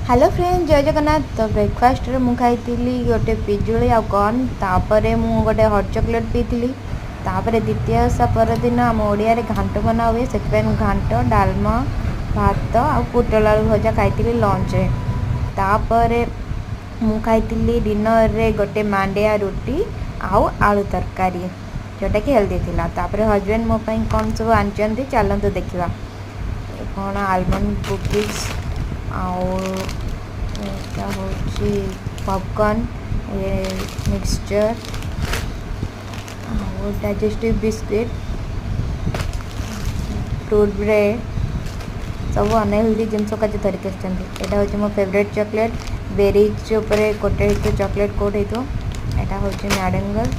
Hello friend जय जगन्नाथ। तो breakfast रे मु खाई गोटे पिजुली आ कॉर्न तापरे मु गोटे हॉट चॉकलेट पीली। तापरे द्वितीय ओषा परदिन आम ओडिया घांट बना हुए से घांट डालमा भात आ पोटल आलू भजा खाई लंच रे। तापरे मु खाई डिनर रे गोटे मांडिया रुटी आउ आलू तरकारी जोटा कि हेल्दी थिला। तापरे हजबैंड मो पई कौन सब आनचंदी चलंतु देखिबा। कौन आलमंड कुकीज आटा हूँ popcorn mixture digestive biscuit fruit bread सब अनहेल्दी जिनस का धरिक यहाँ हूँ मो फेवरेट चॉकलेट बेरीज कोटे चॉकलेट कोट हो यहाँ हूँ मैडेंगल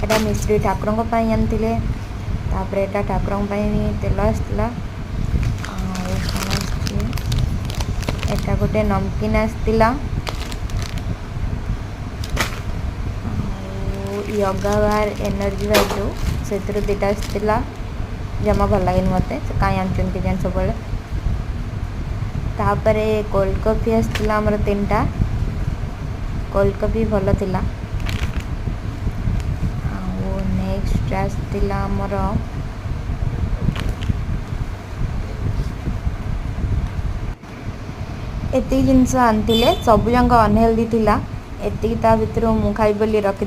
यहाँ मिश्री ठाकुर आनी यहाँ ठाकुर तेल आसला एटा गोटे नमकीन आसला योगा बार एनर्जी बार जो से दुटा आसला जमा भल लगे मत कहीं आन के जान सब तापरे कोल्ड कॉफी आसला आमर 3टा कोल्ड कॉफी भल थिला। नेक्स्ट आसला आमर एति जिनस आनी सब जंग अनहेल्दी थिला। एति ता भितर मु खाई बोली रखी